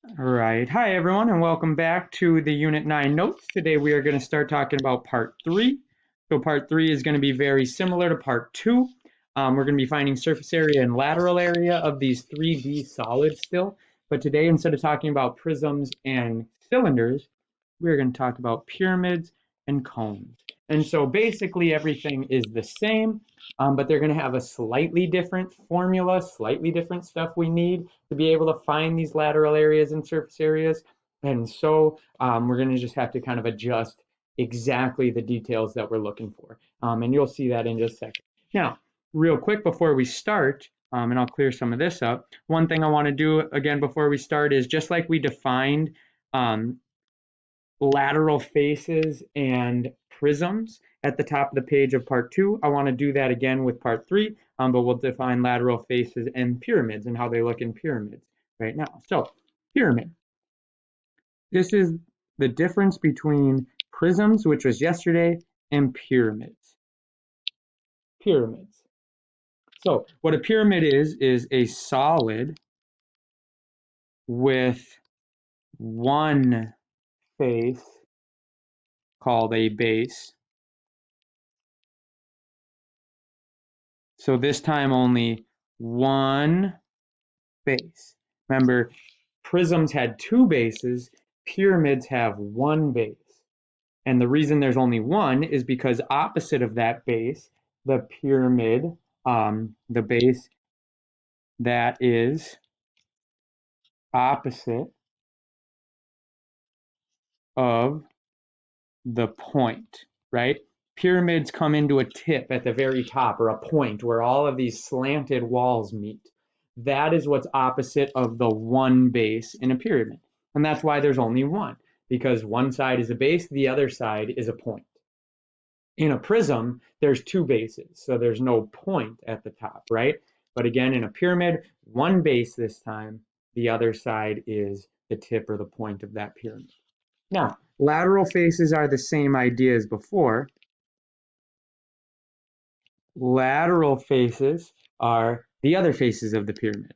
All right. Hi, everyone, and welcome back to the Unit 9 notes. Today we are going to start talking about Part 3. So Part 3 is going to be very similar to Part 2. We're going to be finding surface area and lateral area of these 3D solids still. But today, instead of talking about prisms and cylinders, we're going to talk about pyramids and cones. And so basically everything is the same, but they're going to have a slightly different formula, slightly different stuff we need to be able to find these lateral areas and surface areas. And so we're going to just have to kind of adjust exactly the details that we're looking for. And you'll see that in just a second. Now, real quick before we start, and I'll clear some of this up, one thing I want to do again before we start is just like we defined lateral faces and prisms at the top of the page of part 2. I want to do that again with part 3, but we'll define lateral faces and pyramids and how they look in pyramids right now. So, pyramid. This is the difference between prisms, which was yesterday, and pyramids. Pyramids. So, what a pyramid is a solid with one face called a base. So this time only one base. Remember, prisms had two bases, pyramids have one base. And the reason there's only one is because opposite of that base, the pyramid, the base that is opposite of the point, right? Pyramids come into a tip at the very top or a point where all of these slanted walls meet. That is what's opposite of the one base in a pyramid. And that's why there's only one, because one side is a base, the other side is a point. In a prism, there's two bases, so there's no point at the top, right? But again, in a pyramid, one base this time, the other side is the tip or the point of that pyramid. Now, lateral faces are the same idea as before. Lateral faces are the other faces of the pyramid.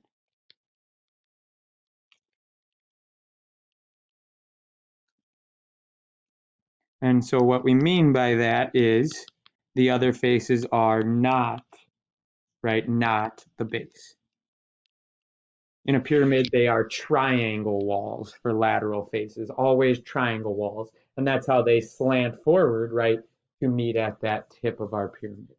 And so what we mean by that is the other faces are not, right, not the base. In a pyramid, they are triangle walls for lateral faces, always triangle walls. And that's how they slant forward, right, to meet at that tip of our pyramid.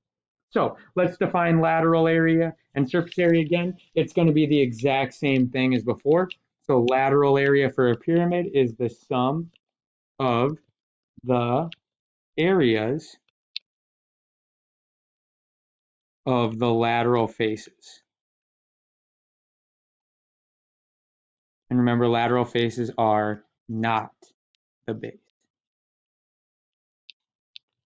So let's define lateral area and surface area again. It's going to be the exact same thing as before. So lateral area for a pyramid is the sum of the areas of the lateral faces. And remember, lateral faces are not the base.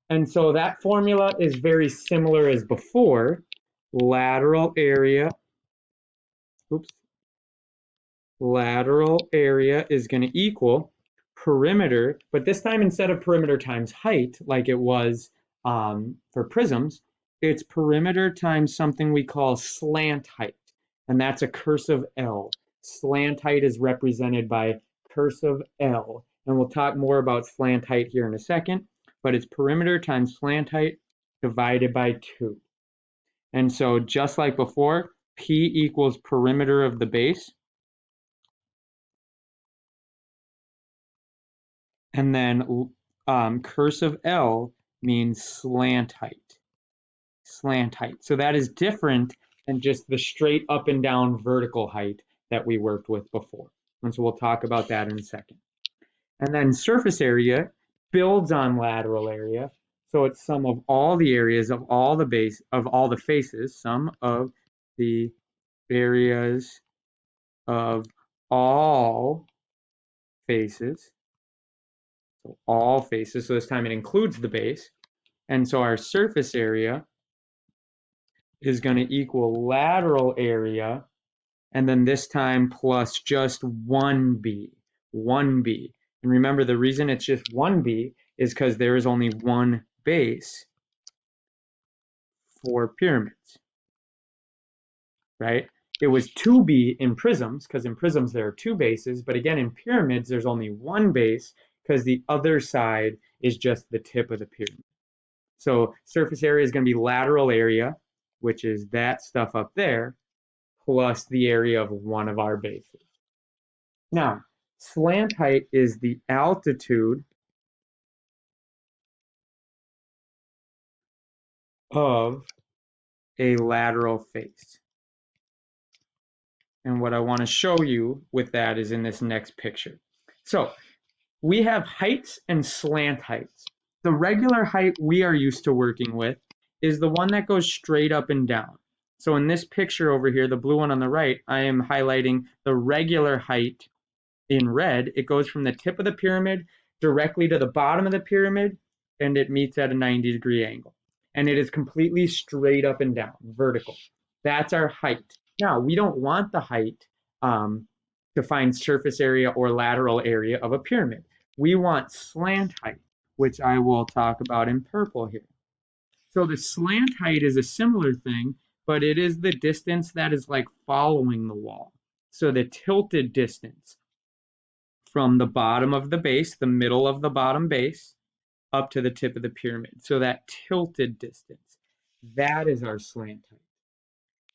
And so that formula is very similar as before. Lateral area, lateral area is going to equal perimeter, but this time instead of perimeter times height, like it was for prisms, it's perimeter times something we call slant height, and that's a cursive L. Slant height is represented by cursive L, and we'll talk more about slant height here in a second, but it's perimeter times slant height divided by 2. And so just like before, P equals perimeter of the base, and then cursive L means slant height. Slant height. So that is different than just the straight up and down vertical height that we worked with before. And so we'll talk about that in a second. And then surface area builds on lateral area. So it's sum of all the areas of all the base of all the faces, sum of the areas of all faces. So all faces, so this time it includes the base. And so our surface area is going to equal lateral area, and then this time plus just 1b, 1b. And remember, the reason it's just 1b is because there is only one base for pyramids, right? it was 2b in prisms, because in prisms there are two bases, but again in pyramids there's only one base, because the other side is just the tip of the pyramid. So surface area is going to be lateral area, which is that stuff up there, plus the area of one of our bases. Now, slant height is the altitude of a lateral face. And what I want to show you with that is in this next picture. So we have heights and slant heights. The regular height we are used to working with is the one that goes straight up and down. So in this picture over here, the blue one on the right, I am highlighting the regular height in red. It goes from the tip of the pyramid directly to the bottom of the pyramid, and it meets at a 90-degree angle. And it is completely straight up and down, vertical. That's our height. Now, we don't want the height to find surface area or lateral area of a pyramid. We want slant height, which I will talk about in purple here. So the slant height is a similar thing, but it is the distance that is like following the wall. So the tilted distance from the bottom of the base, the middle of the bottom base, up to the tip of the pyramid. So that tilted distance, that is our slant height.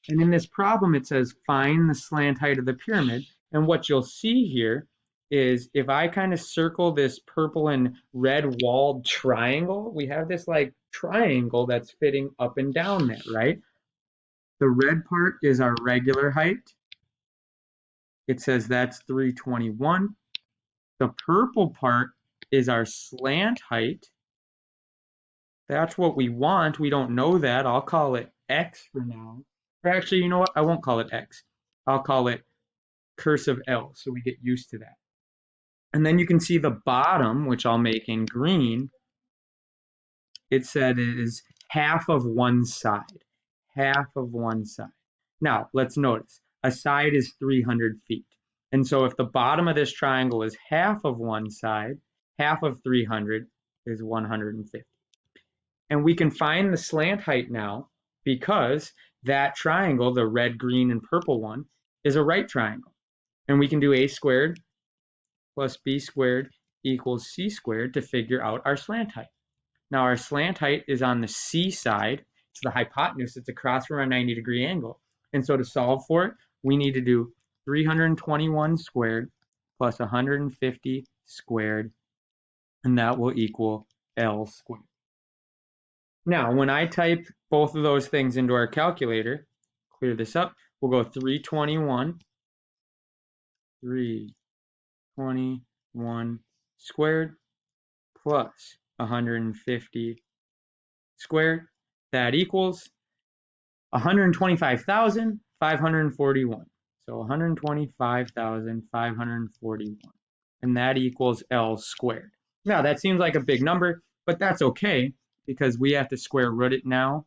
And in this problem, it says find the slant height of the pyramid. And what you'll see here is if I kind of circle this purple and red walled triangle, we have this like triangle that's fitting up and down there, right? The red part is our regular height. It says that's 321. The purple part is our slant height. That's what we want. We don't know that. I'll call it X for now. Or actually, you know what? I won't call it X. I'll call it cursive L, so we get used to that. And then you can see the bottom, which I'll make in green. It said it is half of one side. Half of one side. Now, let's notice. A side is 300 feet. And so if the bottom of this triangle is half of one side, half of 300 is 150. And we can find the slant height now because that triangle, the red, green, and purple one, is a right triangle. And we can do a squared plus b squared equals c squared to figure out our slant height. Now our slant height is on the c side. It's the hypotenuse. It's across from our 90-degree angle. And so to solve for it, we need to do 321 squared plus 150 squared, and that will equal L squared. Now, when I type both of those things into our calculator, clear this up, we'll go 321 squared plus 150 squared. That equals 125,541. So 125,541. And that equals L squared. Now, that seems like a big number, but that's okay because we have to square root it now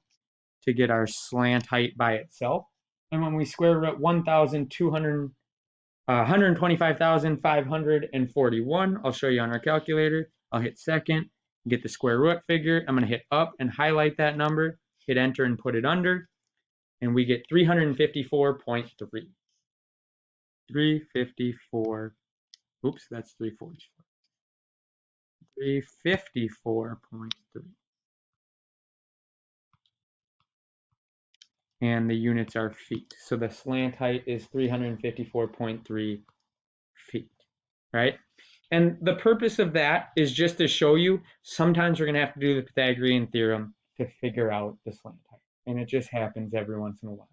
to get our slant height by itself. And when we square root 125,541, I'll show you on our calculator. I'll hit second, get the square root figure. I'm going to hit up and highlight that number, hit enter and put it under, and we get 354.3. 354, oops, that's 344. 354.3. And the units are feet. So the slant height is 354.3 feet, right? And the purpose of that is just to show you sometimes we're going to have to do the Pythagorean theorem to figure out the slant height. And it just happens every once in a while.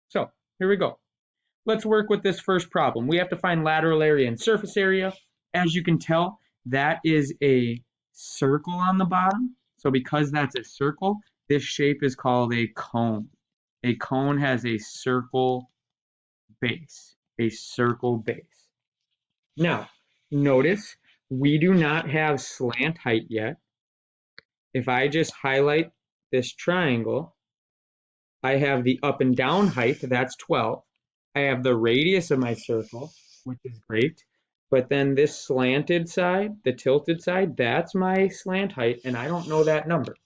So here we go. Let's work with this first problem. We have to find lateral area and surface area. As you can tell, that is a circle on the bottom. So because that's a circle, this shape is called a cone. A cone has a circle base, Now, notice we do not have slant height yet. If I just highlight this triangle, I have the up and down height, that's 12. I have the radius of my circle, which is great. But then this slanted side, the tilted side, that's my slant height, and I don't know that number.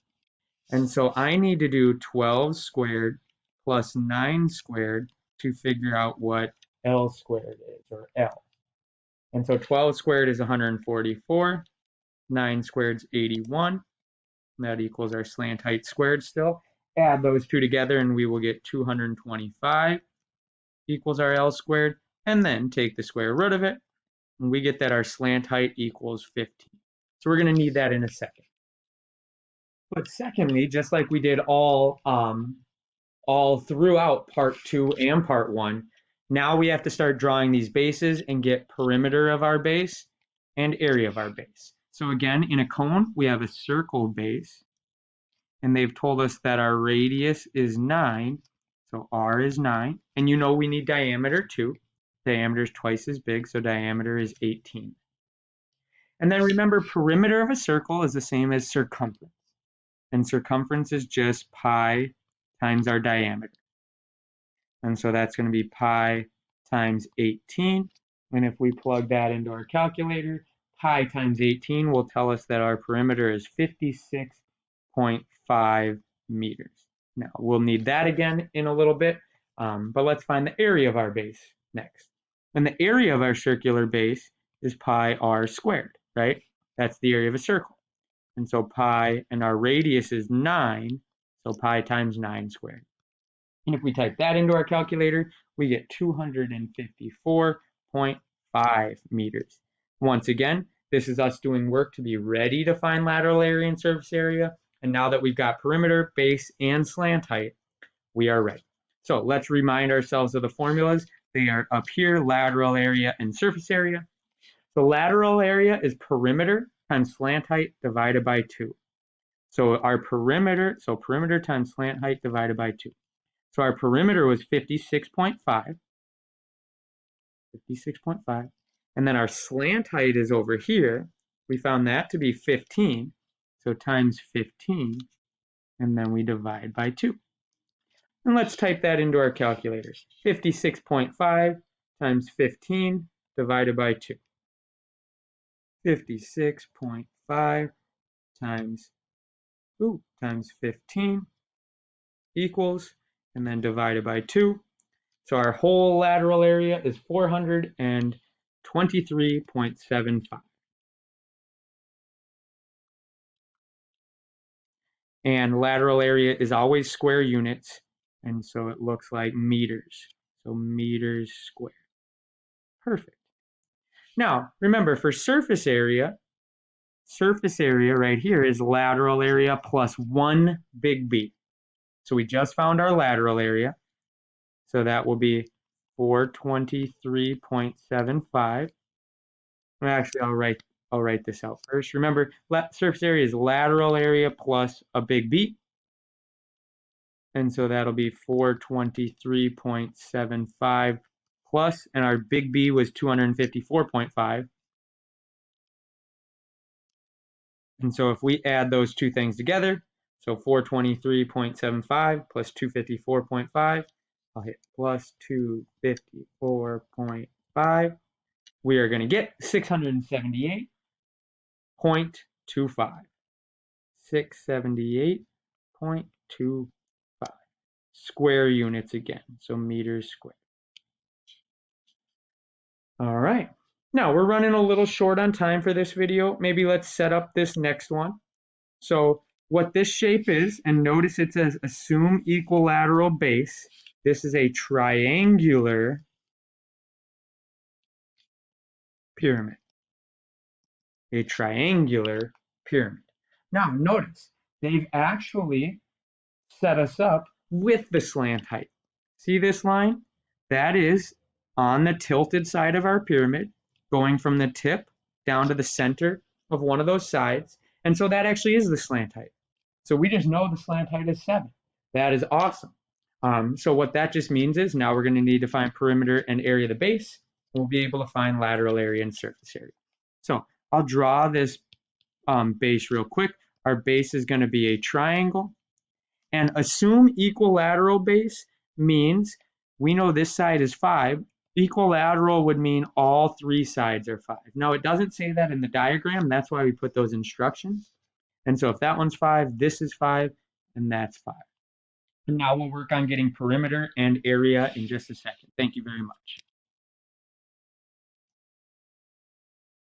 And so I need to do 12 squared plus 9 squared to figure out what L squared is, or L. And so 12 squared is 144, 9 squared is 81. That equals our slant height squared still. Add those two together and we will get 225 equals our L squared, and then take the square root of it, and we get that our slant height equals 15. So we're going to need that in a second. But secondly, just like we did all throughout part 2 and part 1, now we have to start drawing these bases and get perimeter of our base and area of our base. So again, in a cone, we have a circle base, and they've told us that our radius is 9, so R is 9, and you know we need diameter too. Diameter is twice as big, so diameter is 18. And then remember, perimeter of a circle is the same as circumference, and circumference is just pi times our diameter. And so that's going to be pi times 18, and if we plug that into our calculator, pi times 18 will tell us that our perimeter is 56.5 meters. Now, we'll need that again in a little bit, but let's find the area of our base next. And the area of our circular base is pi r squared, right? That's the area of a circle. And so pi, and our radius is 9, so pi times 9 squared. And if we type that into our calculator, we get 254.5 meters. Once again, this is us doing work to be ready to find lateral area and surface area. And now that we've got perimeter, base, and slant height, we are ready. So let's remind ourselves of the formulas. They are up here, lateral area and surface area. The lateral area is perimeter times slant height divided by 2. So our perimeter, perimeter times slant height divided by 2. So our perimeter was 56.5. And then our slant height is over here. We found that to be 15. So times 15, and then we divide by 2. And let's type that into our calculators. 56.5 times 15 divided by 2. 56.5 times 15 equals, and then divided by 2. So our whole lateral area is 423.75. And lateral area is always square units, and so it looks like meters. So meters squared. Perfect. Now, remember, for surface area right here is lateral area plus 1 big B. So we just found our lateral area. So that will be 423.75. Actually, I'll write this out first. Remember, surface area is lateral area plus a big B. And so that'll be 423.75 plus, and our big B was 254.5. And so if we add those two things together, so 423.75 plus 254.5, I'll hit plus 254.5. We are going to get 678.25. 678.25 square units again, so meters squared. All right. Now we're running a little short on time for this video. Maybe let's set up this next one. So what this shape is, and notice it says assume equilateral base. This is a triangular pyramid. A triangular pyramid. Now notice, they've actually set us up with the slant height. See this line? That is on the tilted side of our pyramid, going from the tip down to the center of one of those sides. And so that actually is the slant height. So we just know the slant height is 7. That is awesome. So what that just means is now we're going to need to find perimeter and area of the base. We'll be able to find lateral area and surface area. So I'll draw this base real quick. Our base is going to be a triangle. And assume equilateral base means we know this side is 5. Equilateral would mean all 3 sides are 5. Now, it doesn't say that in the diagram. That's why we put those instructions. And so if that one's 5, this is 5, and that's 5. And now we'll work on getting perimeter and area in just a second. Thank you very much.